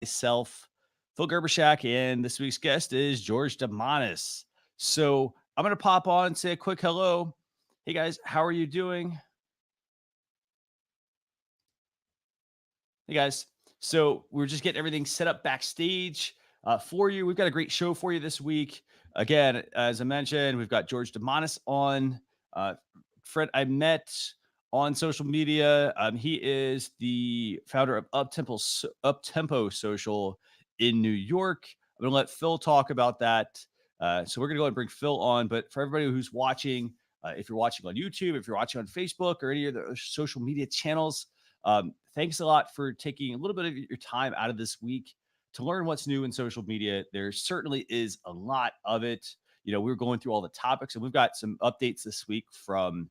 myself, Phil Gerbershak, and this week's guest is George Demanis. So I'm going to pop on and say a quick hello. Hey guys, how are you doing? Hey guys. So we're just getting everything set up backstage for you. We've got a great show for you this week. Again, as I mentioned, we've got George Demanis on. Fred, I met on social media. He is the founder of Uptempo Social in New York. I'm going to let Phil talk about that. So we're going to go ahead and bring Phil on. But for everybody who's watching, if you're watching on YouTube, if you're watching on Facebook or any of the social media channels, thanks a lot for taking a little bit of your time out of this week to learn what's new in social media. There certainly is a lot of it. You know, we're going through all the topics, and we've got some updates this week from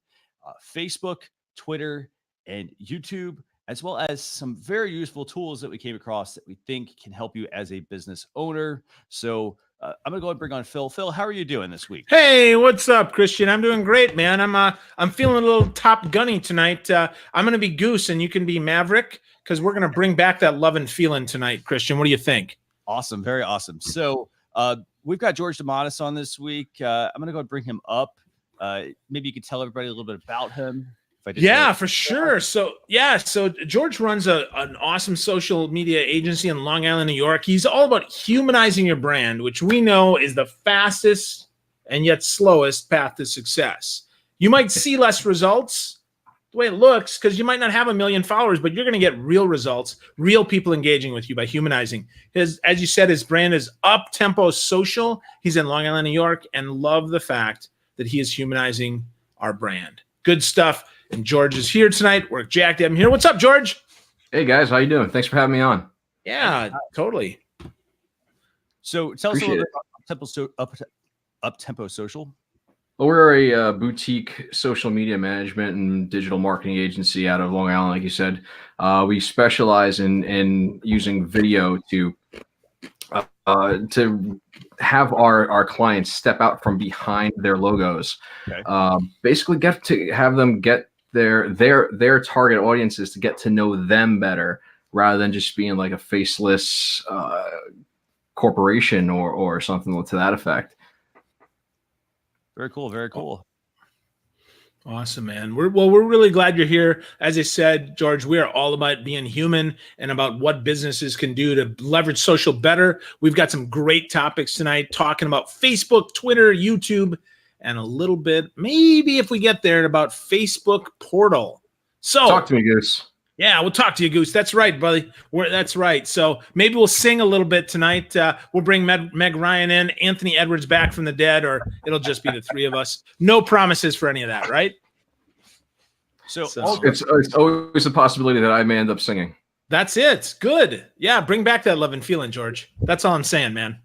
Facebook, Twitter, and YouTube, as well as some very useful tools that we came across that we think can help you as a business owner. So I'm going to go ahead and bring on Phil. Phil, how are you doing this week? Hey, what's up, Christian? I'm doing great, man. I'm feeling a little top gunny tonight. I'm going to be Goose, and you can be Maverick, because we're going to bring back that love and feeling tonight, Christian. What do you think? Awesome. Very awesome. So we've got George Demanis on this week. I'm going to go and bring him up. Maybe you could tell everybody a little bit about him. Yeah, for sure. So George runs an awesome social media agency in Long Island, New York. He's all about humanizing your brand, which we know is the fastest and yet slowest path to success. You might see less results the way it looks because you might not have 1 million followers, but you're going to get real results, real people engaging with you by humanizing. As you said, his brand is Uptempo Social. He's in Long Island, New York, and love the fact that he is humanizing our brand. Good stuff. And George is here tonight. We're jacked to have him here. What's up, George? Hey, guys. How you doing? Thanks for having me on. Yeah, totally. So tell us a little bit about Uptempo Social. Well, we're a boutique social media management and digital marketing agency out of Long Island, like you said. We specialize in using video to have our clients step out from behind their logos. Okay. Basically get to have them get their target audiences to get to know them better rather than just being like a faceless corporation or something to that effect. Very cool. Very cool. Awesome, man. We're really glad you're here. As I said, George, we are all about being human and about what businesses can do to leverage social better. We've got some great topics tonight talking about Facebook, Twitter, YouTube, and a little bit, maybe if we get there, about Facebook Portal. So talk to me, Goose. Yeah, we'll talk to you, Goose. That's right, buddy. That's right. So maybe we'll sing a little bit tonight. We'll bring Meg Ryan in, Anthony Edwards back from the dead, or it'll just be the three of us. No promises for any of that, right? So it's always a possibility that I may end up singing. That's it. Good. Yeah, bring back that love and feeling, George. That's all I'm saying, man.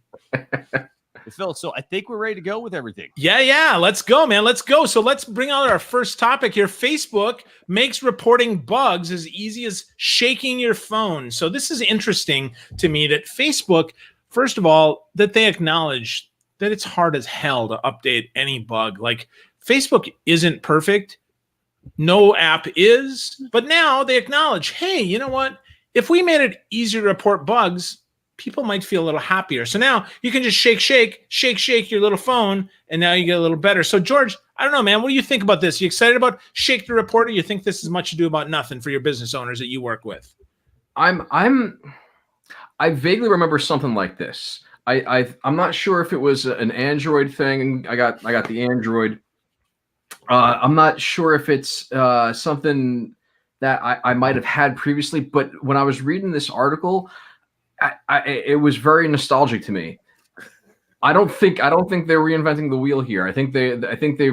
Phil, so I think we're ready to go with everything. Yeah. Let's go, man. Let's go. So let's bring out our first topic here. Facebook makes reporting bugs as easy as shaking your phone. So this is interesting to me that Facebook, first of all, that they acknowledge that it's hard as hell to update any bug. Like, Facebook isn't perfect. No app is. But now they acknowledge, hey, you know what? If we made it easier to report bugs, people might feel a little happier. So now you can just shake your little phone, and now you get a little better. So George, I don't know, man. What do you think about this? You excited about Shake the Report, or you think this is much ado about nothing for your business owners that you work with? I vaguely remember something like this. I'm not sure if it was an Android thing. I got the Android. I'm not sure if it's something that I might have had previously, but when I was reading this article, it was very nostalgic to me. I don't think they're reinventing the wheel here. I think they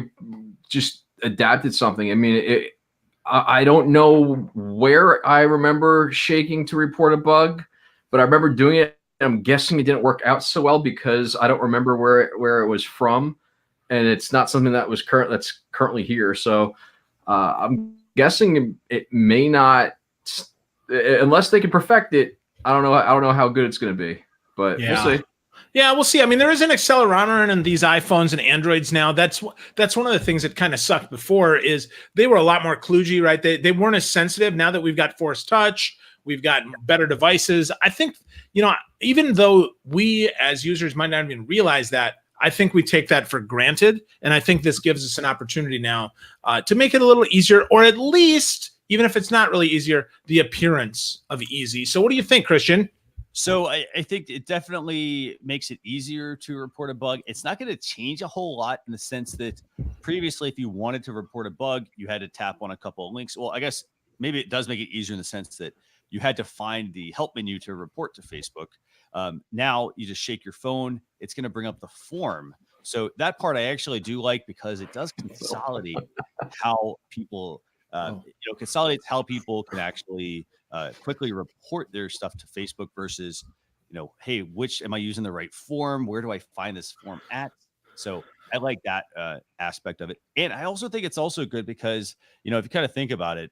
just adapted something. I mean, I don't know where I remember shaking to report a bug, but I remember doing it. I'm guessing it didn't work out so well because I don't remember where it was from, and it's not something that's currently here. So I'm guessing it may not, unless they can perfect it. I don't know how good it's going to be, but we'll see. Yeah, we'll see. I mean, there is an accelerometer in these iPhones and Androids now. That's one of the things that kind of sucked before is they were a lot more kludgy, right? They weren't as sensitive. Now that we've got Force Touch, We've got better devices. I think, even though we as users might not even realize that, I think we take that for granted. And I think this gives us an opportunity now to make it a little easier, or at least, even if it's not really easier, the appearance of easy. So what do you think, Christian? So I think it definitely makes it easier to report a bug. It's not going to change a whole lot in the sense that previously, if you wanted to report a bug, you had to tap on a couple of links. Well, I guess maybe it does make it easier in the sense that you had to find the help menu to report to Facebook. Now you just shake your phone. It's going to bring up the form. So that part I actually do like because it does consolidate how people, consolidates how people can actually quickly report their stuff to Facebook versus, hey, which am I using the right form? Where do I find this form at? So I like that aspect of it. And I also think it's also good because, if you kind of think about it,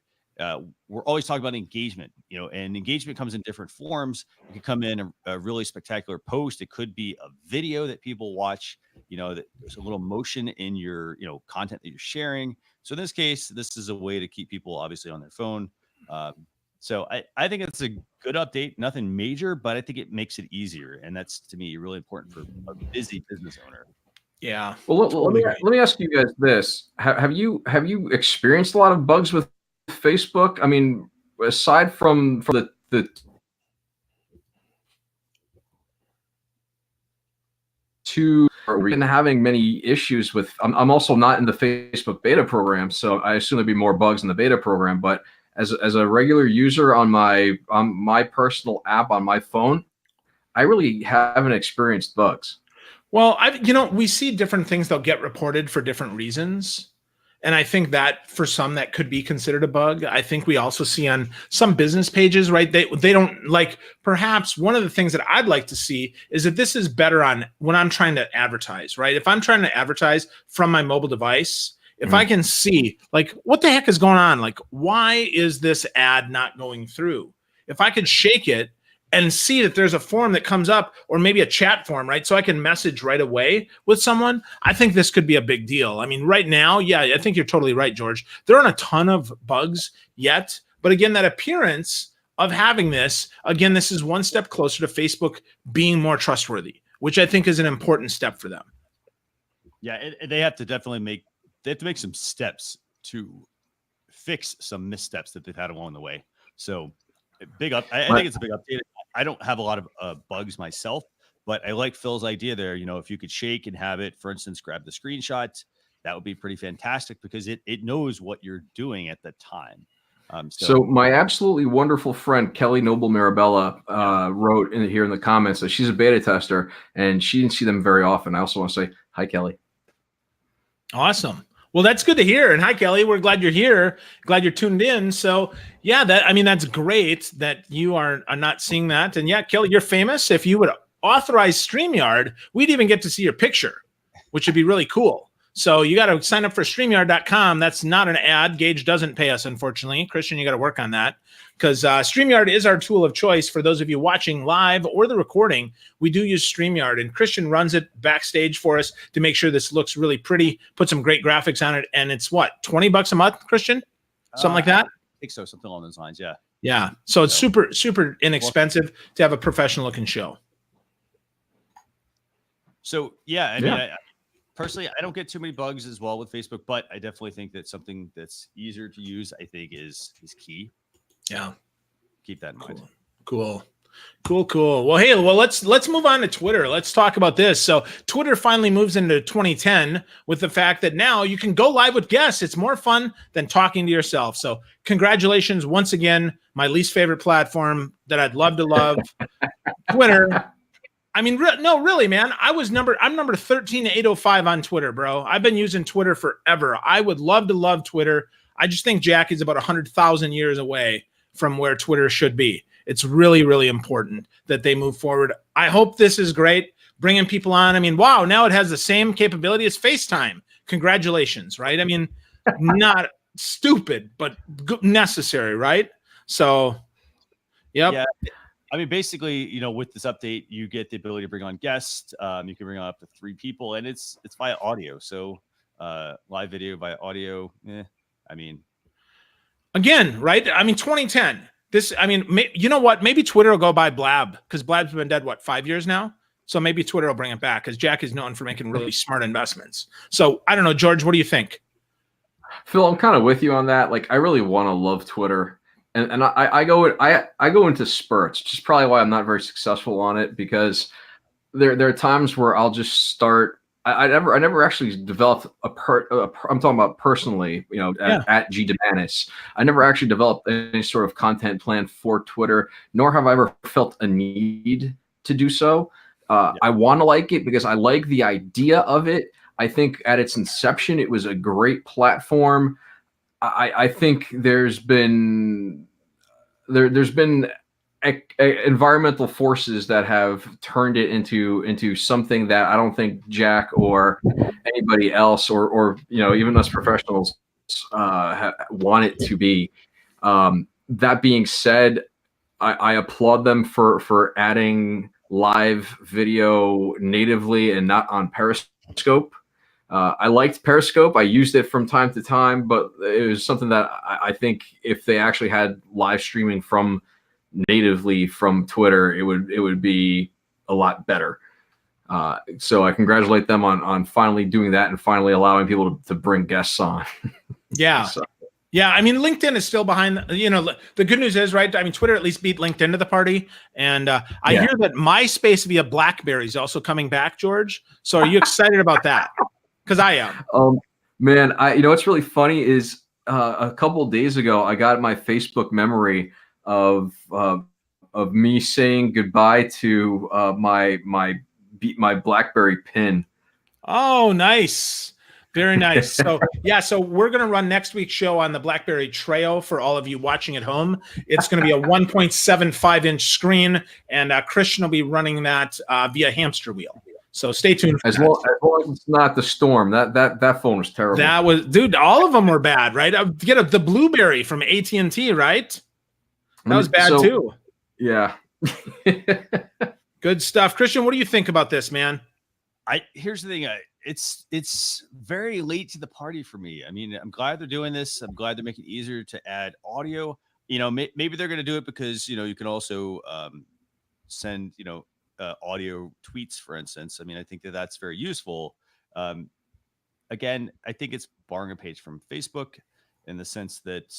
we're always talking about engagement, and engagement comes in different forms. It could come in a really spectacular post. It could be a video that people watch, that there's a little motion in your, content that you're sharing. So in this case, this is a way to keep people obviously on their phone. So I think it's a good update, nothing major, but I think it makes it easier. And that's, to me, really important for a busy business owner. Yeah. Well, let me ask you guys this. Have you experienced a lot of bugs with Facebook? I mean, aside from the two, are we having many issues with, I'm also not in the Facebook beta program, so I assume there'd be more bugs in the beta program, but as a regular user on my personal app on my phone, I really haven't experienced bugs. Well, we see different things that'll get reported for different reasons. And I think that for some that could be considered a bug. I think we also see on some business pages, right? They don't like, perhaps one of the things that I'd like to see is that this is better on when I'm trying to advertise, right? If I'm trying to advertise from my mobile device, if I can see like, what the heck is going on? Like, why is this ad not going through? If I could shake it and see that there's a form that comes up, or maybe a chat form, right? So I can message right away with someone. I think this could be a big deal. I mean, right now, yeah, I think you're totally right, George. There aren't a ton of bugs yet. But again, that appearance of having this, again, this is one step closer to Facebook being more trustworthy, which I think is an important step for them. Yeah, they have to definitely make some steps to fix some missteps that they've had along the way. So big up. I think it's a big update. I don't have a lot of bugs myself, but I like Phil's idea there. If you could shake and have it, for instance, grab the screenshot, that would be pretty fantastic because it knows what you're doing at the time. So my absolutely wonderful friend Kelly Noble Marabella wrote here in the comments that she's a beta tester and she didn't see them very often. I also want to say hi, Kelly. Awesome. Well, that's good to hear. And hi, Kelly. We're glad you're here. Glad you're tuned in. So yeah, that's great that you are not seeing that. And yeah, Kelly, you're famous. If you would authorize StreamYard, we'd even get to see your picture, which would be really cool. So you got to sign up for StreamYard.com. That's not an ad. Gage doesn't pay us, unfortunately. Christian, you got to work on that because StreamYard is our tool of choice for those of you watching live or the recording. We do use StreamYard, and Christian runs it backstage for us to make sure this looks really pretty, put some great graphics on it. And it's what, $20 a month, Christian? Something like that? I think so. Something along those lines. Yeah. Yeah. So it's super, super inexpensive to have a professional looking show. So yeah, I mean, personally, I don't get too many bugs as well with Facebook, but I definitely think that something that's easier to use, I think, is key. Yeah. Keep that in mind. Cool. Well, hey, let's move on to Twitter. Let's talk about this. So Twitter finally moves into 2010 with the fact that now you can go live with guests. It's more fun than talking to yourself. So congratulations once again, my least favorite platform that I'd love to love, Twitter. I mean, no, really, man. I'm number 13,805 on Twitter, bro. I've been using Twitter forever. I would love to love Twitter. I just think Jack is about 100,000 years away from where Twitter should be. It's really, really important that they move forward. I hope this is great, bringing people on. I mean, wow, now it has the same capability as FaceTime. Congratulations, right? I mean, not stupid, but necessary, right? So, yep. Yeah. I mean, basically, with this update, you get the ability to bring on guests. You can bring on up to 3 people, and it's via audio. So live video via audio. I mean, again, right? I mean, 2010. This, I mean, you know what? Maybe Twitter will go by Blab, because Blab's been dead, what, 5 years now? So maybe Twitter will bring it back, because Jack is known for making really smart investments. So I don't know, George, what do you think? Phil, I'm kind of with you on that. Like, I really want to love Twitter, and I go into spurts, which is probably why I'm not very successful on it, because there are times where I'll just start. I never actually developed I'm talking about personally, you know, at G Demanis. I never actually developed any sort of content plan for Twitter, nor have I ever felt a need to do so. I want to like it because I like the idea of it. I think at its inception, it was a great platform. I think there's been environmental forces that have turned it into something that I don't think Jack or anybody else or you know, even us professionals want it to be. That being said, I applaud them for adding live video natively and not on Periscope. I liked Periscope. I used it from time to time, but it was something that I think if they actually had live streaming from natively from Twitter, it would be a lot better. So I congratulate them on finally doing that and finally allowing people to bring guests on. Yeah. So. Yeah, I mean, LinkedIn is still behind. You know, the good news is, right? I mean, Twitter at least beat LinkedIn to the party, and I hear that MySpace via BlackBerry is also coming back, George. So, are you excited about that? Because I am. Man, you know what's really funny is a couple of days ago I got my Facebook memory of me saying goodbye to my BlackBerry pin. Oh, nice. Very nice. So yeah, so we're going to run next week's show on the BlackBerry Treo for all of you watching at home. It's going to be a 1.75-inch screen, and Christian will be running that via hamster wheel. So stay tuned. As long as it's not the Storm. That phone was terrible. That was, dude. All of them were bad, right? Get the Blueberry from AT&T, right? That was bad too. Yeah. Good stuff, Christian. What do you think about this, man? Here's the thing. It's very late to the party for me. I mean, I'm glad they're doing this. I'm glad they're making it easier to add audio. You know, maybe they're going to do it because, you know, you can also send, you know, audio tweets, for instance. I mean, I think that's very useful. Again, I think it's borrowing a page from Facebook in the sense that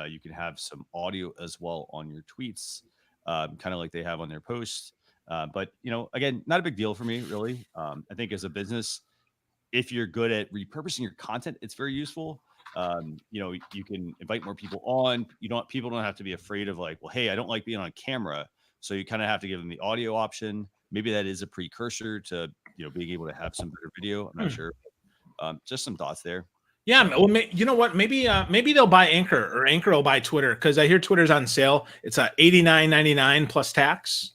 you can have some audio as well on your tweets, kind of like they have on their posts. But, you know, again, not a big deal for me, really. I think as a business, if you're good at repurposing your content, it's very useful. You know, you can invite more people on. People don't have to be afraid of like, well, hey, I don't like being on camera. So you kind of have to give them the audio option. Maybe that is a precursor to, you know, being able to have some better video. I'm not sure. Just some thoughts there. Yeah, well, you know what? Maybe they'll buy Anchor, or Anchor will buy Twitter, because I hear Twitter's on sale. It's $89.99 plus tax.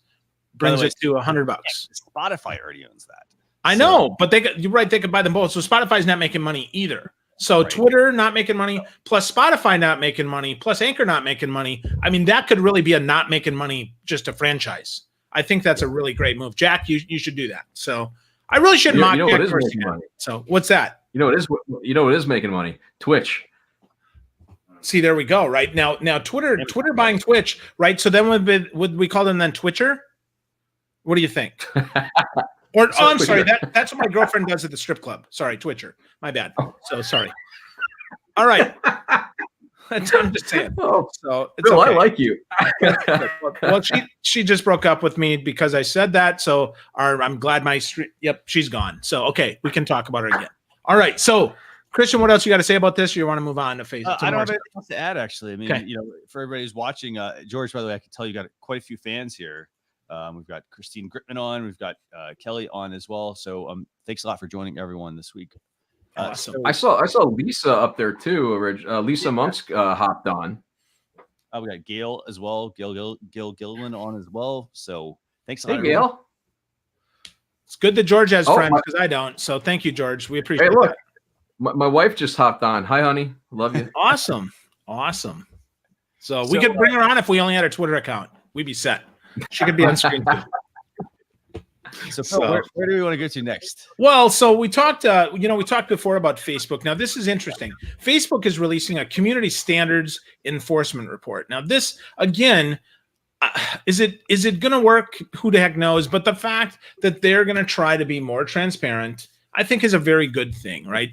Brings it to $100. Spotify already owns that. I know, but you're right. They could buy them both. So Spotify's not making money either. So right. Twitter not making money, plus Spotify not making money, plus Anchor not making money. I mean, that could really be a not making money, just a franchise. I think that's a really great move. Jack, you should do that. So I really shouldn't mock Jack for making money. So what's that? You know what is making money? Twitch. See, there we go. Right now Twitter buying Twitch, right? So then would we call them then Twitcher? What do you think? Or I'm sorry, that's what my girlfriend does at the strip club. Sorry, Twitcher. My bad. So sorry. All right. I'm just saying. Oh, so it's Bill, okay. I like you. Well, she just broke up with me because I said that. So I'm glad she's gone. So okay, we can talk about her again. All right. So Christian, what else you got to say about this? Or you want to move on to Facebook? I don't have anything else to add, actually. I mean, okay. You know, for everybody who's watching, George, by the way, I can tell you got quite a few fans here. We've got Christine Gritman on. We've got Kelly on as well. So thanks a lot for joining everyone this week. Awesome. I saw Lisa up there too. Lisa Monsk hopped on. We got Gail as well. Gail Gilliland on as well. So thanks a lot. Hey, Gail. It's good that George has friends because I don't. So thank you, George. We appreciate it. My wife just hopped on. Hi, honey. Love you. Awesome. So we could bring her on if we only had her Twitter account. We'd be set. She could be on screen too. So, Phil, where do we want to go to next? Well, so we talked, we talked before about Facebook. Now, this is interesting. Facebook is releasing a community standards enforcement report. Now, this again, is it going to work? Who the heck knows? But the fact that they're going to try to be more transparent, I think, is a very good thing, right?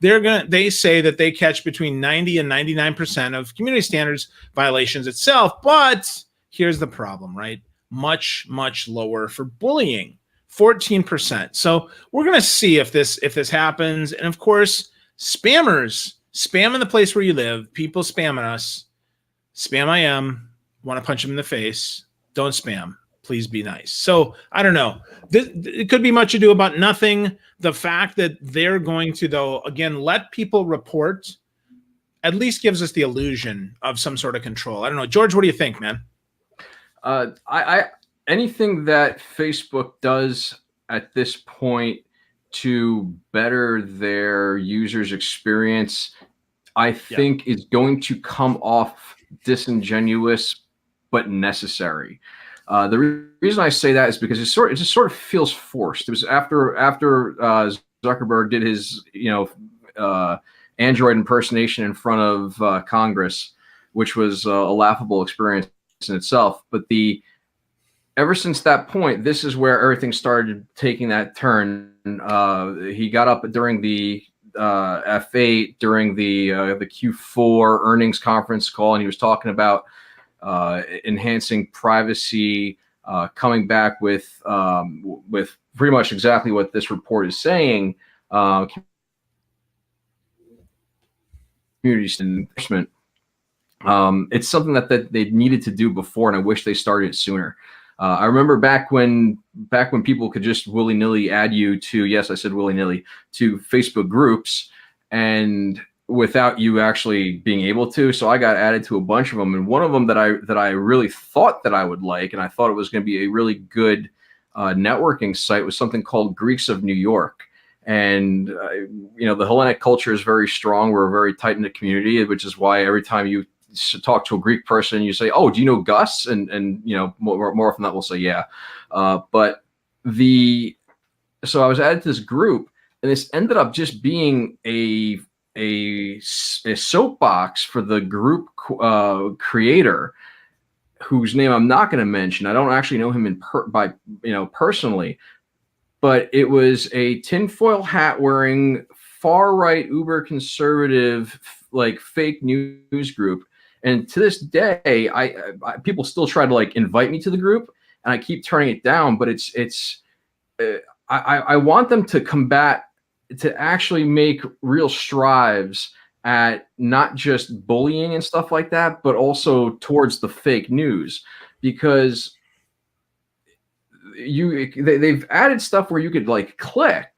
They say that they catch between 90 and 99% of community standards violations itself. But here's the problem, right? Much, much lower for bullying, 14%. So we're going to see if this happens. And of course, spammers, spam in the place where you live, people spamming us, spam IM, want to punch them in the face. Don't spam. Please be nice. So I don't know. It could be much ado about nothing. The fact that they're going to, though, again, let people report at least gives us the illusion of some sort of control. I don't know. George, what do you think, man? Anything that Facebook does at this point to better their users' experience, I think is going to come off disingenuous but necessary. The reason I say that is because it just sort of feels forced. It was after Zuckerberg did his Android impersonation in front of Congress, which was a laughable experience in itself. But ever since that point, this is where everything started taking that turn. He got up during the F8 during the Q4 earnings conference call, and he was talking about enhancing privacy, coming back with pretty much exactly what this report is saying. Community enforcement. It's something that they needed to do before, and I wish they started it sooner. I remember back when people could just willy-nilly add you to, yes, I said willy-nilly, to Facebook groups, and without you actually being able to. So I got added to a bunch of them, and one of them that I really thought that I would like, and I thought it was going to be a really good networking site, was something called Greeks of New York. And the Hellenic culture is very strong. We're a very tight-knit community, which is why every time you talk to a Greek person, you say, "Oh, do you know Gus?" And more often that will say, "Yeah." So I was added to this group, and this ended up just being a soapbox for the group creator, whose name I'm not going to mention. I don't actually know him personally, but it was a tinfoil hat wearing far right uber conservative fake news group. And to this day, I people still try to invite me to the group, and I keep turning it down. But I want them to actually make real strives at not just bullying and stuff like that, but also towards the fake news, because they've added stuff where you could click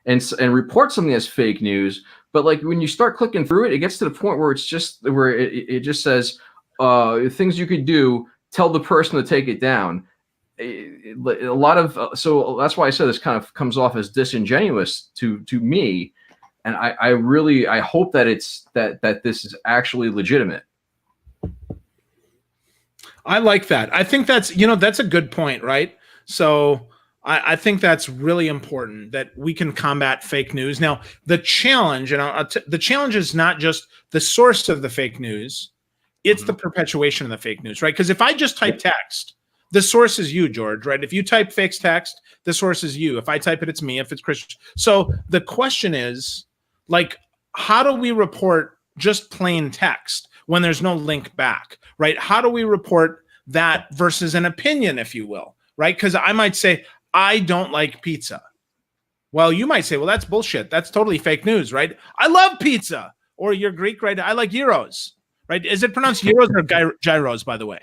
and report something as fake news. But when you start clicking through it, it gets to the point where it just says things you could do. Tell the person to take it down. So that's why I said this kind of comes off as disingenuous to me, and I hope that this is actually legitimate. I like that. I think that's a good point, right? So I think that's really important, that we can combat fake news. Now, the challenge, the challenge is not just the source of the fake news, it's the perpetuation of the fake news, right? Because if I just type text, the source is you, George, right? If you type fake text, the source is you. If I type it, it's me. If it's Christian. So the question is, how do we report just plain text when there's no link back, right? How do we report that versus an opinion, if you will, right? Because I might say, I don't like pizza. Well, you might say, well, that's bullshit. That's totally fake news, right? I love pizza. Or you're Greek, right? I like gyros, right? Is it pronounced gyros or gyros, by the way?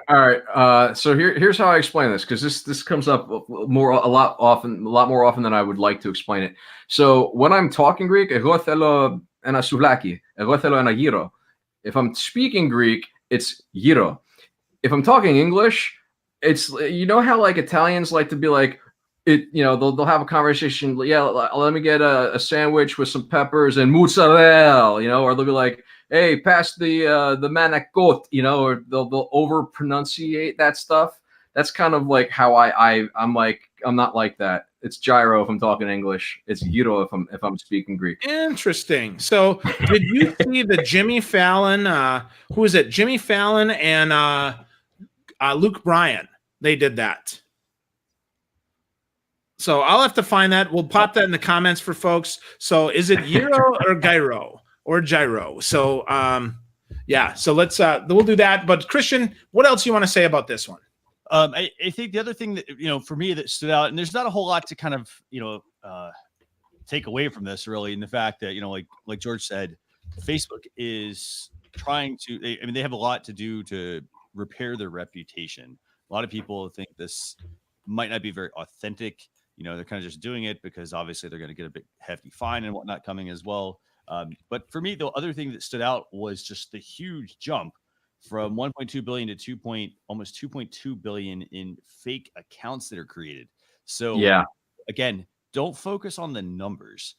All right. So here's how I explain this, because this comes up a lot more often than I would like to explain it. So when I'm talking Greek, εγώ θέλω ένα σουβλάκι, εγώ θέλω ένα gyro. If I'm speaking Greek, it's gyro. If I'm talking English, it's, how Italians like to be they'll have a conversation. Yeah, let me get a sandwich with some peppers and mozzarella, or they'll be like, hey, pass the manacot, or they'll over pronunciate that stuff. that's kind of like how I'm like, I'm not like that. It's gyro if I'm talking English. It's gyro if I'm speaking Greek. Interesting. So did you see the Jimmy Fallon, who is it? Jimmy Fallon and Luke Bryan. They did that. So I'll have to find that. We'll pop that in the comments for folks. So is it gyro or gyro or gyro? So yeah, so let's we'll do that. But Christian, what else you want to say about this one? I think the other thing that, for me that stood out, and there's not a whole lot to kind of, take away from this really, in the fact that, like George said, Facebook is trying to, they have a lot to do to repair their reputation. A lot of people think this might not be very authentic. They're kind of just doing it because obviously they're going to get a big hefty fine and whatnot coming as well. But for me, the other thing that stood out was just the huge jump from 1.2 billion to almost 2.2 billion in fake accounts that are created. So Yeah. Again, don't focus on the numbers.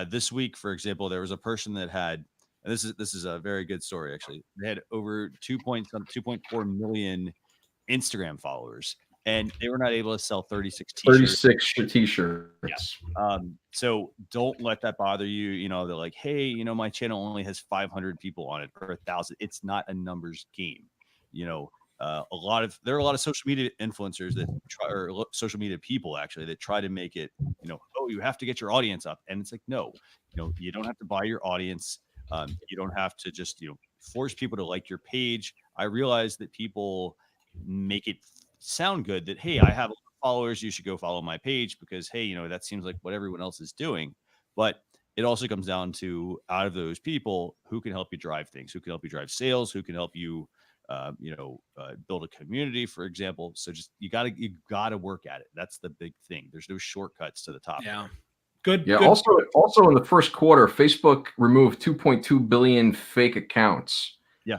This week, for example, there was a person that had, and this is a very good story actually. They had over 2.4 million Instagram followers, and they were not able to sell 36 t-shirts. 36 t-shirts. Yeah. So don't let that bother you. They're like, hey, my channel only has 500 people on it or 1,000. It's not a numbers game. There are a lot of social media influencers that try, or social media people actually, that try to make it, oh, you have to get your audience up. And it's like, no, you don't have to buy your audience. You don't have to just, force people to like your page. I realize that people make it sound good that, hey, I have followers, you should go follow my page because, hey, that seems like what everyone else is doing. But it also comes down to, out of those people, who can help you drive things, who can help you drive sales, who can help you build a community, for example. So just you gotta work at it. That's the big thing. There's no shortcuts to the top. Yeah. Good. Yeah. Good. Also in the first quarter, Facebook removed 2.2 billion fake accounts. Yeah.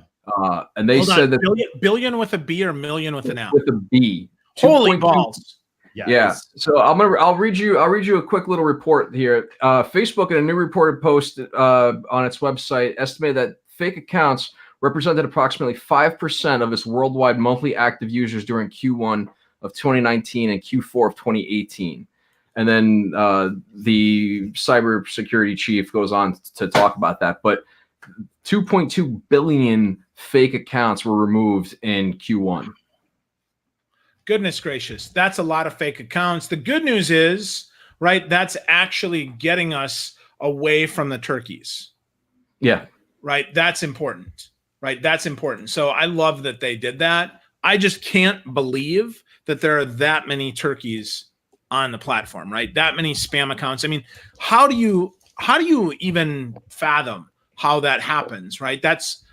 And they said that billion with a B or million with an L? With a B. Holy balls. Yeah. So I'll read you a quick little report here. Facebook, in a new reported post on its website, estimated that fake accounts represented approximately 5% of its worldwide monthly active users during Q1 of 2019 and Q4 of 2018. And then the cybersecurity chief goes on to talk about that. But 2.2 billion fake accounts were removed in Q1. Goodness gracious. That's a lot of fake accounts. The good news is, right, that's actually getting us away from the turkeys. Yeah. Right. That's important. Right. That's important. So I love that they did that. I just can't believe that there are that many turkeys on the platform, right? That many spam accounts. I mean, how do you even fathom how that happens, right? That's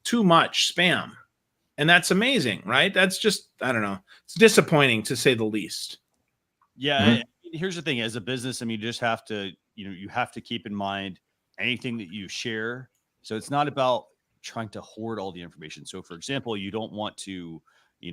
too much spam. And that's amazing, right? That's just, I don't know. It's disappointing to say the least. Yeah. Mm-hmm. Here's the thing, as a business, you just have to, you have to keep in mind anything that you share. So it's not about trying to hoard all the information. So for example, you don't want to, you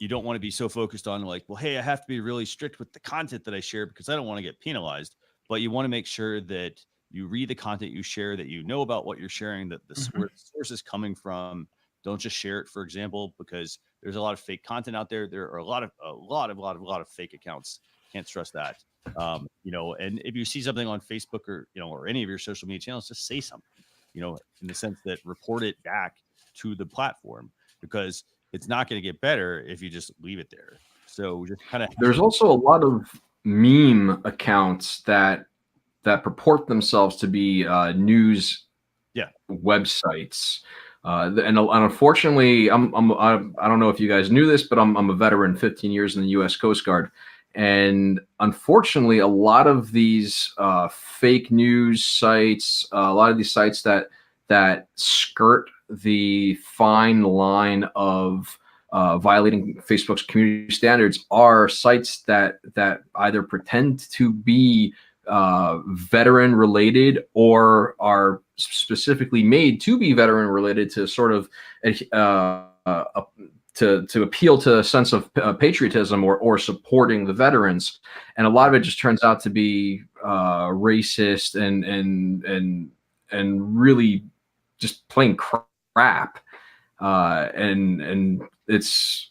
don't want to be so focused on like, well, hey, I have to be really strict with the content that I share because I don't want to get penalized. But you want to make sure that you read the content you share, that you know about what you're sharing, that the source is coming from. Don't just share it, for example, because there's a lot of fake content out there. There are a lot of fake accounts. Can't stress that. And if you see something on Facebook or any of your social media channels, just say something, in the sense that report it back to the platform, because it's not going to get better if you just leave it there. So just kind of, there's also a lot of meme accounts that purport themselves to be news websites. And unfortunately, I don't know if you guys knew this, but I'm a veteran, 15 years in the U.S. Coast Guard. And unfortunately, a lot of these fake news sites, a lot of these sites that skirt the fine line of violating Facebook's community standards are sites that either pretend to be veteran related or are specifically made to be veteran related to sort of to appeal to a sense of patriotism or supporting the veterans. And a lot of it just turns out to be racist and really just plain crap. And it's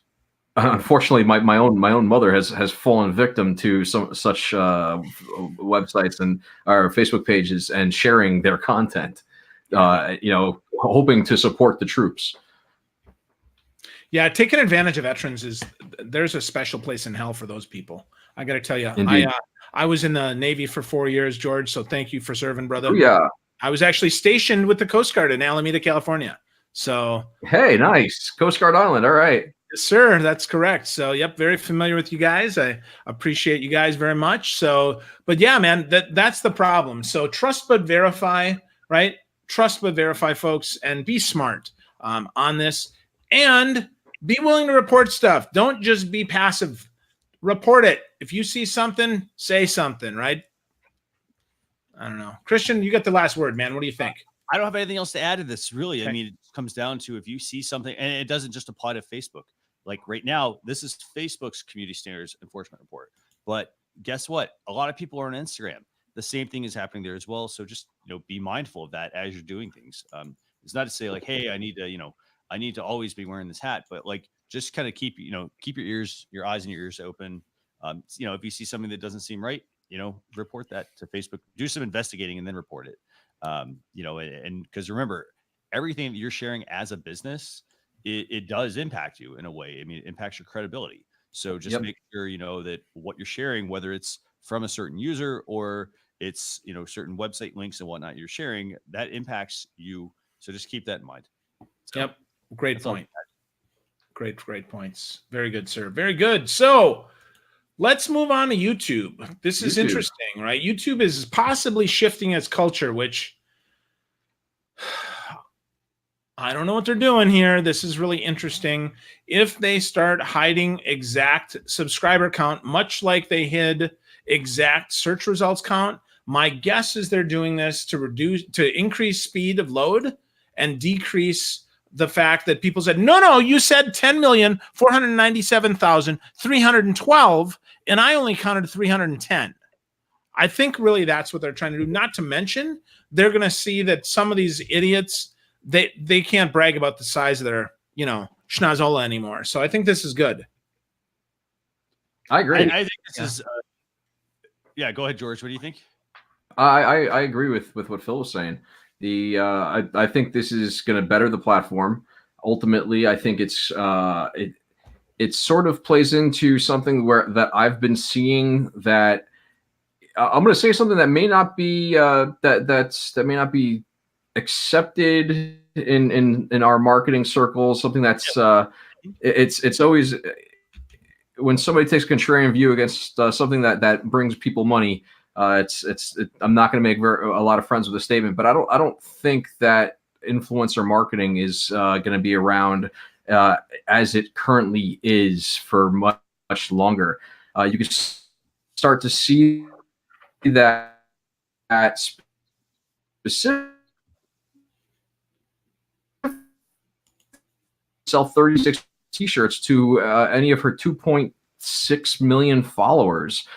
unfortunately my own mother has fallen victim to such websites and our Facebook pages and sharing their content, hoping to support the troops. Yeah, taking advantage of veterans there's a special place in hell for those people. I got to tell you, Indeed. I was in the Navy for 4 years, George. So thank you for serving, brother. Oh, yeah. I was actually stationed with the Coast Guard in Alameda, California. So hey, nice. Coast Guard Island. All right. Yes, sir. That's correct. So, yep, very familiar with you guys. I appreciate you guys very much. So, but yeah, man, that's the problem. So trust but verify, right? Trust but verify, folks, and be smart on this, and be willing to report stuff. Don't just be passive. Report it. If you see something, say something, right? I don't know. Christian, you got the last word, man. What do you think? I don't have anything else to add to this, really. Okay. I mean, it comes down to if you see something, and it doesn't just apply to Facebook. Like right now, this is Facebook's Community Standards Enforcement Report. But guess what? A lot of people are on Instagram. The same thing is happening there as well. So just, be mindful of that as you're doing things. It's not to say like, hey, I need to always be wearing this hat, but like, just kind of keep your eyes and your ears open. If you see something that doesn't seem right, report that to Facebook, do some investigating and then report it. And because remember, everything that you're sharing as a business, it does impact you in a way. I mean, it impacts your credibility. So just make sure, that what you're sharing, whether it's from a certain user or it's, certain website links and whatnot you're sharing, that impacts you. So just keep that in mind. So, yep. Great point. Great points. Very good, sir. Very good. So let's move on to YouTube. This is interesting, right? YouTube is possibly shifting its culture, which I don't know what they're doing here. This is really interesting. If they start hiding exact subscriber count, much like they hid exact search results count, my guess is they're doing this to increase speed of load and decrease the fact that people said, no, you said 10,497,312, and I only counted 310. I think really that's what they're trying to do. Not to mention, they're going to see that some of these idiots, they can't brag about the size of their, schnozola anymore. So I think this is good. I agree. I think this is, go ahead, George. What do you think? I agree with what Phil was saying. I think this is going to better the platform. Ultimately, I think it sort of plays into something that I've been seeing that I'm going to say something that may not be that may not be accepted in our marketing circles. Something that's it's always when somebody takes a contrarian view against something that brings people money. I'm not going to make a lot of friends with the statement, but I don't think that influencer marketing is going to be around as it currently is for much longer. You can start to see that at specific sell 36 t-shirts to any of her 2.6 million followers.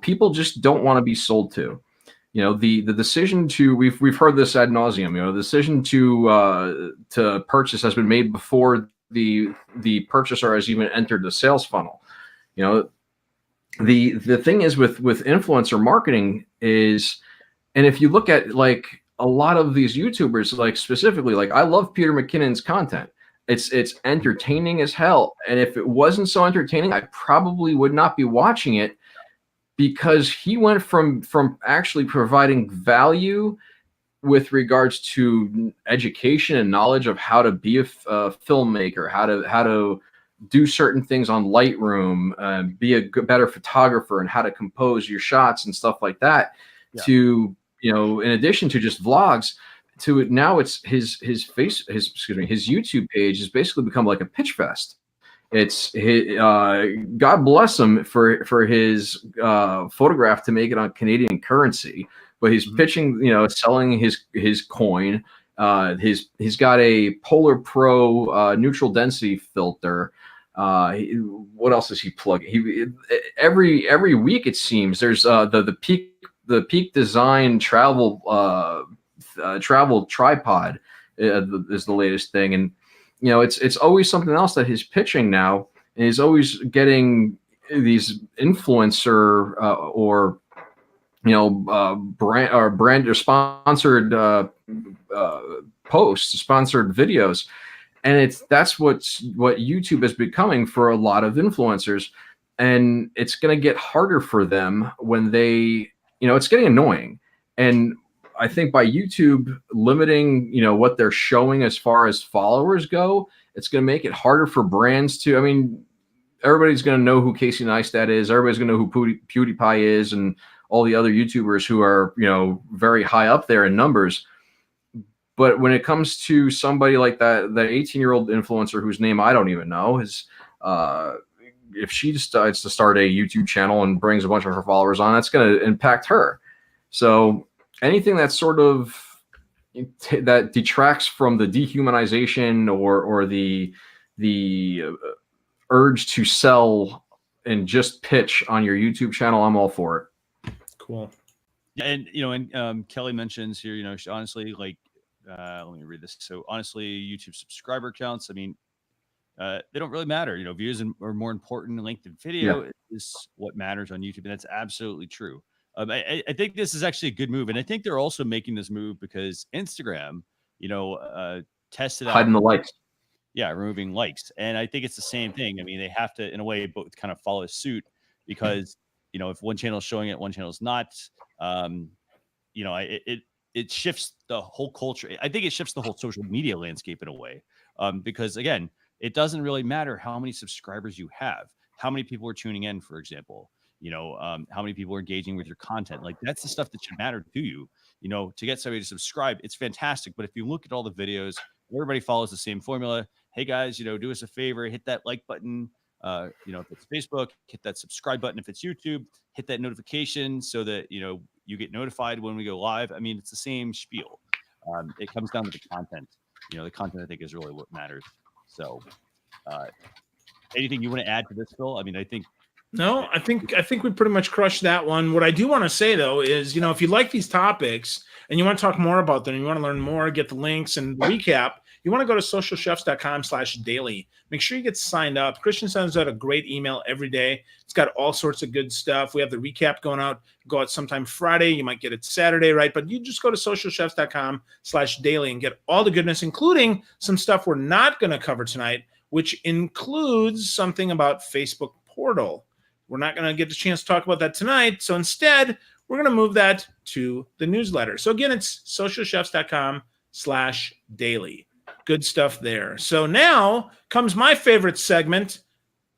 People just don't want to be sold to. The decision to we've heard this ad nauseum. The decision to purchase has been made before the purchaser has even entered the sales funnel. The thing is with influencer marketing is, and if you look at like a lot of these YouTubers, like specifically, like I love Peter McKinnon's content. It's entertaining as hell, and if it wasn't so entertaining, I probably would not be watching it. Because he went from actually providing value with regards to education and knowledge of how to be a filmmaker, how to do certain things on Lightroom, be a better photographer, and how to compose your shots and stuff like that. Yeah. To in addition to just vlogs, to now it's his YouTube page has basically become like a pitch fest. It's God bless him for his photograph to make it on Canadian currency, but he's pitching, selling his coin. He's got a Polar Pro neutral density filter. What else is he plugging? Every week it seems there's the Peak Design travel tripod is the latest thing, and it's always something else that he's pitching now, and he's always getting these influencer or brand or sponsored posts, sponsored videos, and that's what YouTube is becoming for a lot of influencers, and it's going to get harder for them when they, it's getting annoying. And I think by YouTube limiting, what they're showing as far as followers go, it's going to make it harder for brands to, I mean, everybody's going to know who Casey Neistat is. Everybody's going to know who PewDiePie is and all the other YouTubers who are, very high up there in numbers. But when it comes to somebody like that 18-year-old influencer whose name I don't even know, if she decides to start a YouTube channel and brings a bunch of her followers on, that's going to impact her. So anything that's sort of that detracts from the dehumanization or the urge to sell and just pitch on your YouTube channel, I'm all for it. Cool. And Kelly mentions here, honestly, like, let me read this. So honestly, YouTube subscriber counts, I mean, they don't really matter. Views are more important than length of video is what matters on YouTube. And that's absolutely true. I think this is actually a good move. And I think they're also making this move because Instagram, tested out hiding the likes. Yeah, removing likes. And I think it's the same thing. I mean, they have to, in a way, both kind of follow suit because, if one channel is showing it, one channel is not, it shifts the whole culture. I think it shifts the whole social media landscape in a way. Because again, it doesn't really matter how many subscribers you have, how many people are tuning in, for example, how many people are engaging with your content. Like that's the stuff that should matter to you, to get somebody to subscribe. It's fantastic. But if you look at all the videos, everybody follows the same formula. Hey guys, do us a favor, hit that like button. If it's Facebook, hit that subscribe button. If it's YouTube, hit that notification so that, you get notified when we go live. I mean, it's the same spiel. It comes down to the content. The content I think is really what matters. So anything you want to add to this, Phil? I mean, I think no, I think we pretty much crushed that one. What I do want to say though is, if you like these topics and you want to talk more about them, and you want to learn more, get the links and recap, you want to go to socialchefs.com/daily. Make sure you get signed up. Christian sends out a great email every day. It's got all sorts of good stuff. We have the recap go out sometime Friday. You might get it Saturday, right? But you just go to socialchefs.com/daily and get all the goodness, including some stuff we're not going to cover tonight, which includes something about Facebook Portal. We're not going to get the chance to talk about that tonight. So instead, we're going to move that to the newsletter. So again, it's socialchefs.com/daily. Good stuff there. So now comes my favorite segment.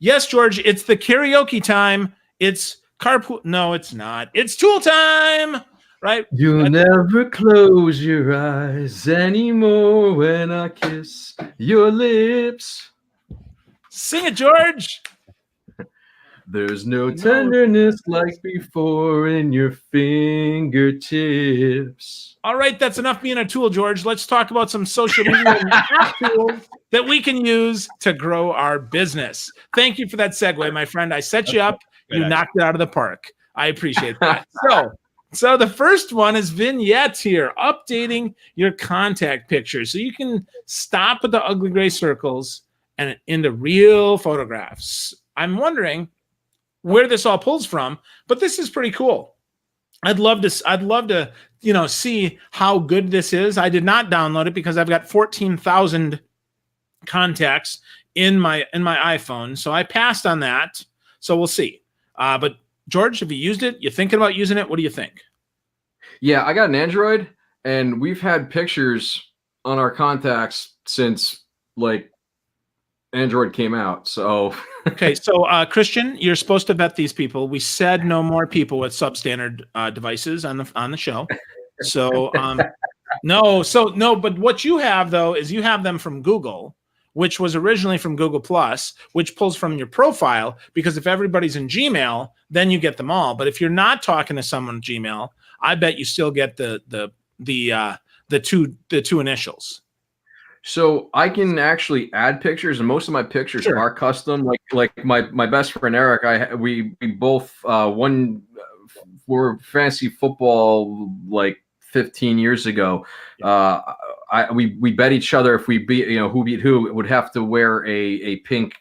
Yes, George, it's the karaoke time. It's carpool. No, it's not. It's tool time, right? You'll never close your eyes anymore when I kiss your lips. Sing it, George. There's no tenderness like before in your fingertips. All right, that's enough being a tool, George. Let's talk about some social media tools that we can use to grow our business. Thank you for that segue, my friend. I set you up. You knocked it out of the park. I appreciate that. So the first one is vignettes here, updating your contact pictures so you can stop with the ugly gray circles and into real photographs. I'm wondering where this all pulls from, but this is pretty cool. I'd love to, see how good this is. I did not download it because I've got 14,000 contacts in my iPhone. So I passed on that. So we'll see. But George, have you used it? You thinking about using it? What do you think? Yeah, I got an Android and we've had pictures on our contacts since Android came out. So okay, so Christian, you're supposed to vet these people. We said no more people with substandard devices on the show. So no. But what you have though is you have them from Google, which was originally from Google Plus, which pulls from your profile. Because if everybody's in Gmail, then you get them all. But if you're not talking to someone in Gmail, I bet you still get the two initials. So I can actually add pictures, and most of my pictures are custom. Like my best friend Eric, we both were fantasy football 15 years ago. we bet each other if we beat, who beat who would have to wear a pink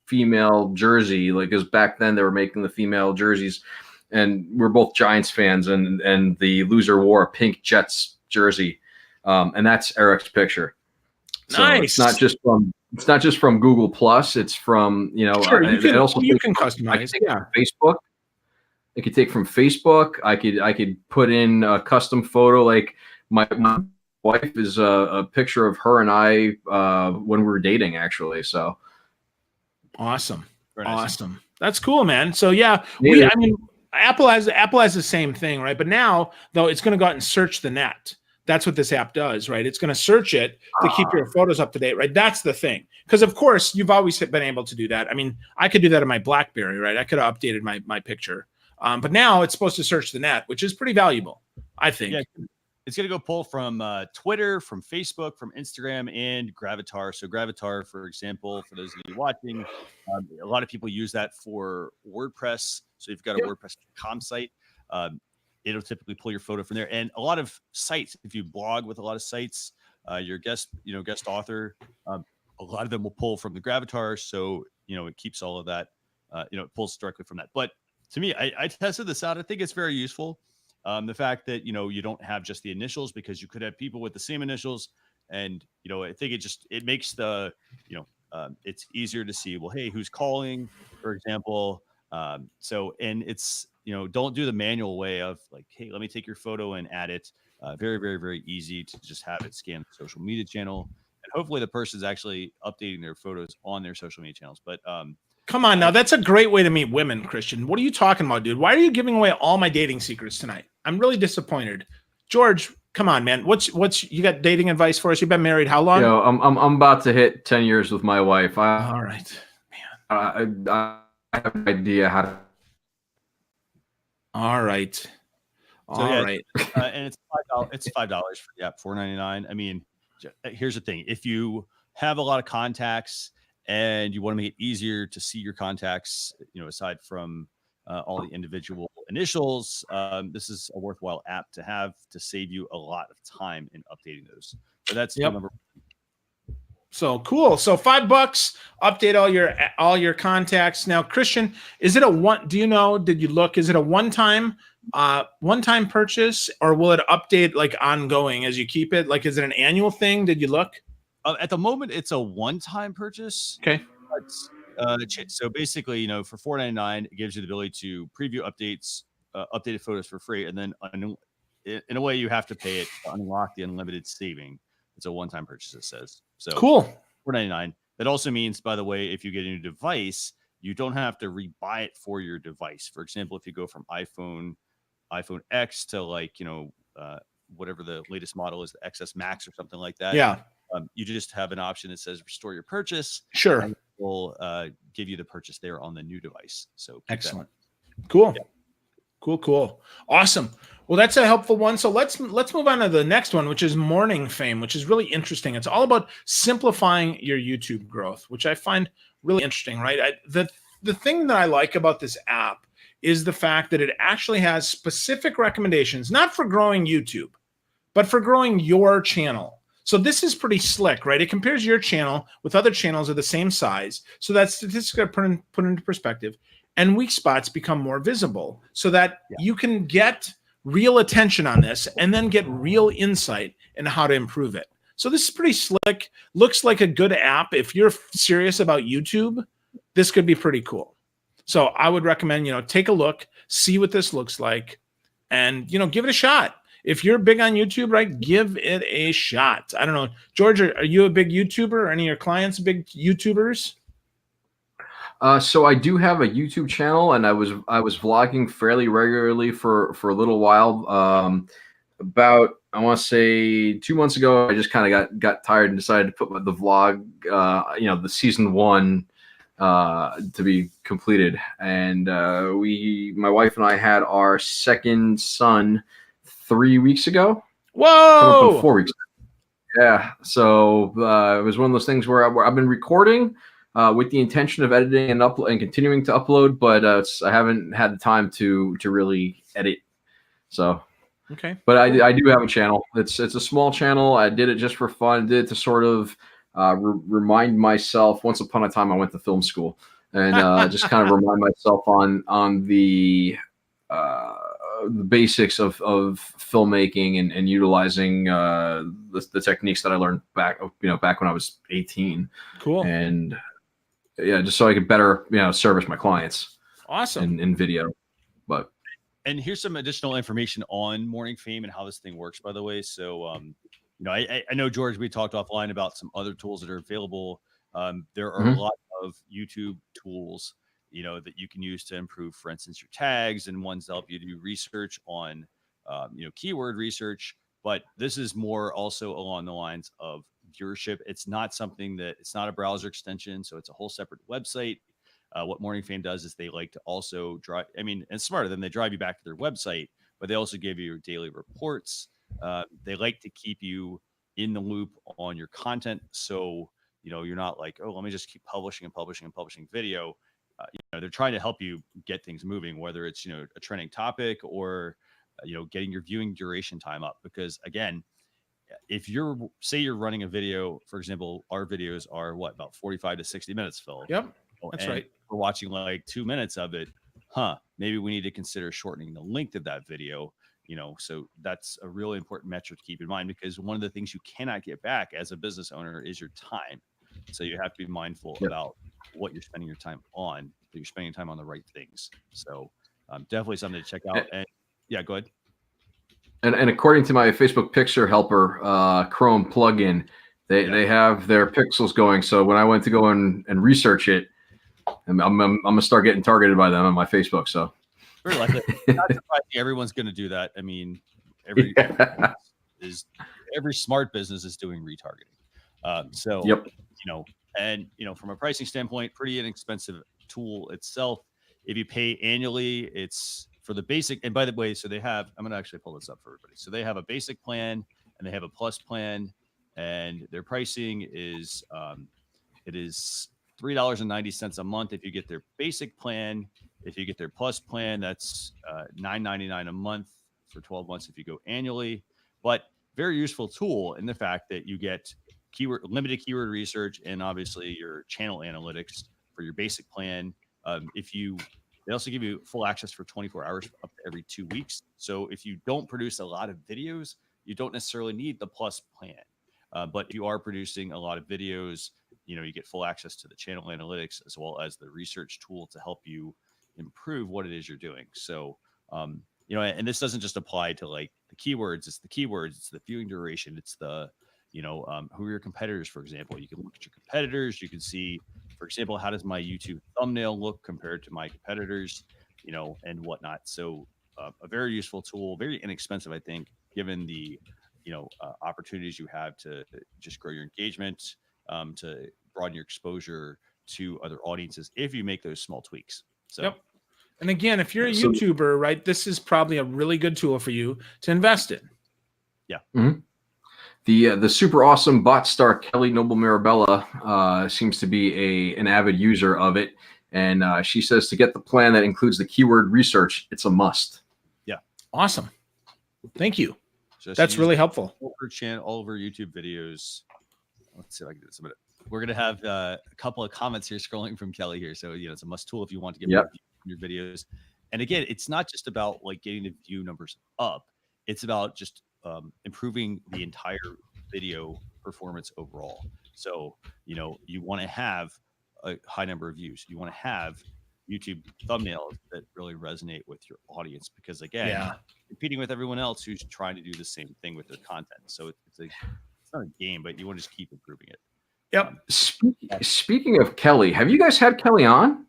female jersey, like, because back then they were making the female jerseys, and we're both Giants fans, and the loser wore a pink Jets jersey, and that's Eric's picture. So Nice. It's not just from Google Plus. It's from Sure, you can customize. I can take from Facebook. I could take from Facebook. I could put in a custom photo. Like my wife is a picture of her and I when we were dating, actually. So awesome. Very nice. Awesome. That's cool, man. So yeah, I mean, Apple has the same thing, right? But now though, it's going to go out and search the net. That's what this app does, right? It's going to search it to keep your photos up to date, right? That's the thing. Because of course, you've always been able to do that. I mean, I could do that on my BlackBerry, right? I could have updated my picture. But now it's supposed to search the net, which is pretty valuable, I think. Yeah, it's going to go pull from Twitter, from Facebook, from Instagram, and Gravatar. So Gravatar, for example, for those of you watching, a lot of people use that for WordPress. So if you've got a WordPress.com site, it'll typically pull your photo from there. And a lot of sites, if you blog with a lot of sites, your guest author, a lot of them will pull from the Gravatar. So, it keeps all of that, it pulls directly from that. But to me, I tested this out. I think it's very useful. The fact that, you don't have just the initials, because you could have people with the same initials. And, I think it makes it's easier to see, well, hey, who's calling, for example. And it's, don't do the manual way of like, hey, let me take your photo and add it. Very, very, very easy to just have it scan the social media channel. And hopefully the person's actually updating their photos on their social media channels. But come on now, that's a great way to meet women, Christian. What are you talking about, dude? Why are you giving away all my dating secrets tonight? I'm really disappointed. George, come on, man. What's you got dating advice for us? You've been married how long? I'm about to hit 10 years with my wife. All right, man. I have no idea how to. All right. Right. And it's $5 for the app, $4.99. I mean, here's the thing: if you have a lot of contacts and you want to make it easier to see your contacts, aside from all the individual initials, this is a worthwhile app to have to save you a lot of time in updating those. So that's number. So cool. So $5, update all your contacts. Now, Christian, is it did you look, is it a one-time purchase, or will it update like ongoing as you keep it? Like, is it an annual thing? Did you look? At the moment, it's a one-time purchase. Okay. So basically, for $4.99, it gives you the ability to preview updates, updated photos for free, and then in a way, you have to pay it to unlock the unlimited saving. It's a one-time purchase, it says. So cool. $4.99. That also means, by the way, if you get a new device, you don't have to rebuy it for your device. For example, if you go from iPhone X to whatever the latest model is, the XS Max or something like that. Yeah. You just have an option that says restore your purchase. Sure. And we'll give you the purchase there on the new device. So excellent. Cool. Yeah. Cool. Awesome. Well, that's a helpful one. So let's move on to the next one, which is Morningfame, which is really interesting. It's all about simplifying your YouTube growth, which I find really interesting, right? The thing that I like about this app is the fact that it actually has specific recommendations, not for growing YouTube, but for growing your channel. So this is pretty slick, right? It compares your channel with other channels of the same size, so that statistics are put into perspective, and weak spots become more visible, so that you can get real attention on this and then get real insight in how to improve it. So this is pretty slick. Looks like a good app. If you're serious about YouTube, this could be pretty cool. So I would recommend, take a look, see what this looks like, and, give it a shot. If you're big on YouTube, right, give it a shot. I don't know. George, are you a big YouTuber? Are any of your clients big YouTubers? So I do have a YouTube channel, and I was vlogging fairly regularly for a little while. About, I want to say 2 months ago, I just kind of got tired and decided to put the vlog, the season 1 to be completed. And my wife and I had our second son 3 weeks ago. Whoa! 4 weeks. Yeah. So it was one of those things where I've been recording with the intention of editing and continuing to upload, but I haven't had the time to really edit. So Okay. But I do have a channel. It's a small channel. I did it just for fun. Did it to sort of remind myself. Once upon a time, I went to film school, and just kind of remind myself on the basics of filmmaking and utilizing the techniques that I learned back when I was 18. Cool. And yeah, just so I could better service my clients. Awesome. In video. But and here's some additional information on Morningfame and how this thing works, by the way. So I know, George, we talked offline about some other tools that are available. There are a lot of YouTube tools that you can use to improve, for instance, your tags, and ones that help you do research on keyword research. But this is more also along the lines of viewership. It's not a browser extension, so it's a whole separate website. What Morningfame does is they like to also drive, it's smarter than they drive you back to their website, but they also give you daily reports. They like to keep you in the loop on your content. So, you're not like, oh, let me just keep publishing and publishing and publishing video. They're trying to help you get things moving, whether it's, a trending topic or, getting your viewing duration time up. Because again, if you're running a video, for example, our videos are about 45 to 60 minutes, Phil. Yep. That's right. We're watching like 2 minutes of it. Maybe we need to consider shortening the length of that video. So that's a really important metric to keep in mind, because one of the things you cannot get back as a business owner is your time. So you have to be mindful about what you're spending your time on, that you're spending time on the right things. So definitely something to check out. And yeah, go ahead. And according to my Facebook Picture Helper Chrome plugin, they have their pixels going. So when I went to go and research it, I'm gonna start getting targeted by them on my Facebook. So very likely. Not surprising. Everyone's going to do that. Every smart business is doing retargeting. From a pricing standpoint, pretty inexpensive tool itself. If you pay annually, it's for the basic. And by the way, so I'm going to actually pull this up for everybody. So they have a basic plan and they have a plus plan, and their pricing is it is $3.90 a month if you get their basic plan. If you get their plus plan, that's $9.99 a month for 12 months if you go annually. But very useful tool in the fact that you get limited keyword research and obviously your channel analytics for your basic plan. They also give you full access for 24 hours up to every 2 weeks. So if you don't produce a lot of videos, you don't necessarily need the plus plan. But if you are producing a lot of videos, you get full access to the channel analytics as well as the research tool to help you improve what it is you're doing. So, and this doesn't just apply to like the keywords. It's the keywords, it's the viewing duration, it's the, who are your competitors, for example. You can look at your competitors. You can see, for example, how does my YouTube thumbnail look compared to my competitors, and whatnot. So a very useful tool, very inexpensive, I think, given the, opportunities you have to just grow your engagement, to broaden your exposure to other audiences if you make those small tweaks. So, yep. And again, if you're a YouTuber, right, this is probably a really good tool for you to invest in. Yeah. Mm-hmm. The super awesome bot star Kelly Noble Mirabella seems to be an avid user of it, and she says to get the plan that includes the keyword research, it's a must. Yeah. Awesome. Thank you. That's really helpful. All over YouTube videos. Let's see if I can do this a minute. We're going to have a couple of comments here scrolling from Kelly here. So, it's a must tool if you want to get more views from your videos. And again, it's not just about like getting the view numbers up. It's about just improving the entire video performance overall. So, you want to have a high number of views. You want to have YouTube thumbnails that really resonate with your audience, because again, competing with everyone else who's trying to do the same thing with their content. So it's not a game, but you want to just keep improving it. Yep. Speaking of Kelly, have you guys had Kelly on?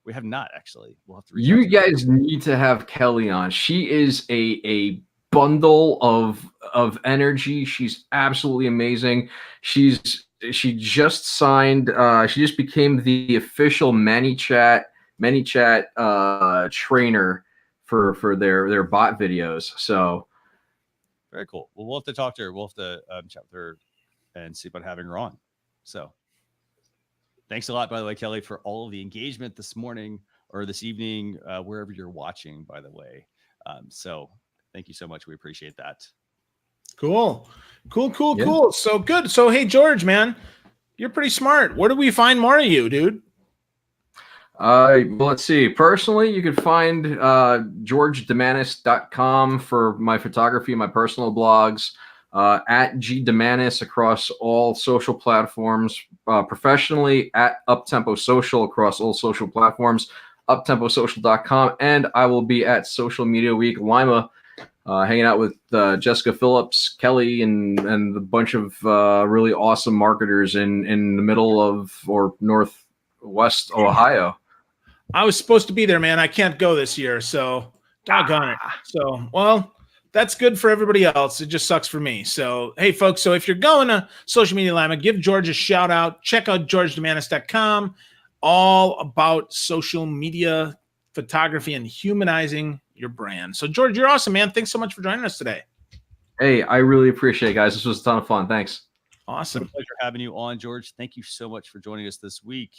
We have not, actually. We'll have to. You guys need to have Kelly on. She is a bundle of energy. She's absolutely amazing. She just signed. She just became the official ManyChat trainer for their bot videos. So very cool. Well, we'll have to talk to her. We'll have to chat with her and see about having her on. So thanks a lot, by the way, Kelly, for all of the engagement this morning or this evening, wherever you're watching, by the way. So thank you so much. We appreciate that. Cool. Yeah. So good. So, hey, George, man, you're pretty smart. Where do we find more of you, dude? Well, let's see. Personally, you can find georgedemanis.com for my photography, my personal blogs, at gdemanis across all social platforms. Professionally, at Uptempo Social across all social platforms, uptemposocial.com, and I will be at Social Media Week Lima, hanging out with Jessica Phillips, Kelly, and a bunch of really awesome marketers in the middle of or northwest Ohio. I was supposed to be there, man. I can't go this year, so doggone it. So, well, that's good for everybody else. It just sucks for me. So, hey, folks, so if you're going to Social Media Lima, give George a shout out. Check out georgedemanis.com, all about social media, photography, and humanizing your brand. So, George, you're awesome, man. Thanks so much for joining us today. Hey, I really appreciate it, guys. This was a ton of fun. Thanks. Awesome. It's a pleasure having you on, George. Thank you so much for joining us this week.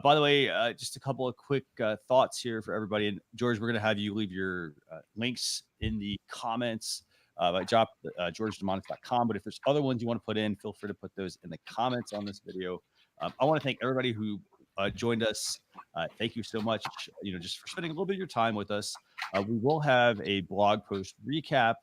By the way, just a couple of quick thoughts here for everybody. And George, we're going to have you leave your links in the comments by georgedemanis.com. But if there's other ones you want to put in, feel free to put those in the comments on this video. I want to thank everybody who joined us. Thank you so much, just for spending a little bit of your time with us. We will have a blog post recap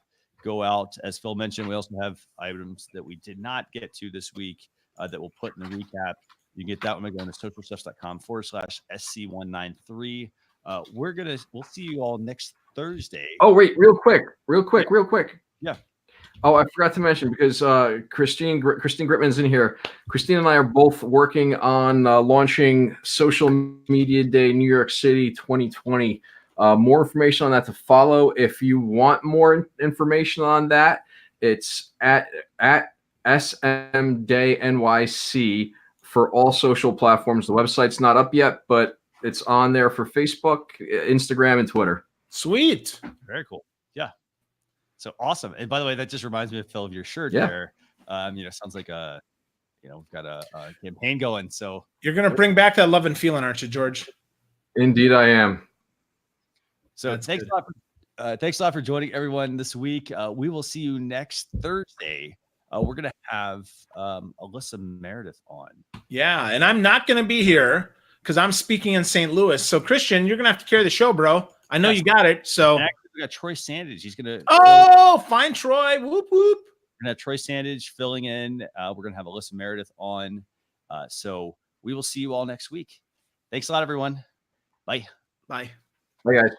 go out. As Phil mentioned, we also have items that we did not get to this week that we'll put in the recap. You can get that one by going to socialstuffs.com/SC193. We'll see you all next Thursday. Oh, wait, real quick. Yeah. Oh, I forgot to mention, because Christine Gritman's in here. Christine and I are both working on launching Social Media Day New York City 2020. More information on that to follow. If you want more information on that, it's at SM Day NYC for all social platforms. The website's not up yet, but it's on there for Facebook, Instagram, and Twitter. Sweet. Very cool. Yeah. So awesome. And by the way, that just reminds me of Phil of your shirt Yeah. there. Sounds like we've got a campaign going. So You're going to bring back that love and feeling, aren't you, George? Indeed, I am. So thanks a lot for joining everyone this week. We will see you next Thursday. We're going to have Alyssa Meredith on. Yeah, and I'm not going to be here because I'm speaking in St. Louis. So, Christian, you're going to have to carry the show, bro. I know you got it. So, and actually, we got Troy Sandage. He's going to. Oh, fine, Troy. Whoop, whoop. We're going to have Troy Sandage filling in. We're going to have Alyssa Meredith on. So we will see you all next week. Thanks a lot, everyone. Bye. Bye. Bye, guys.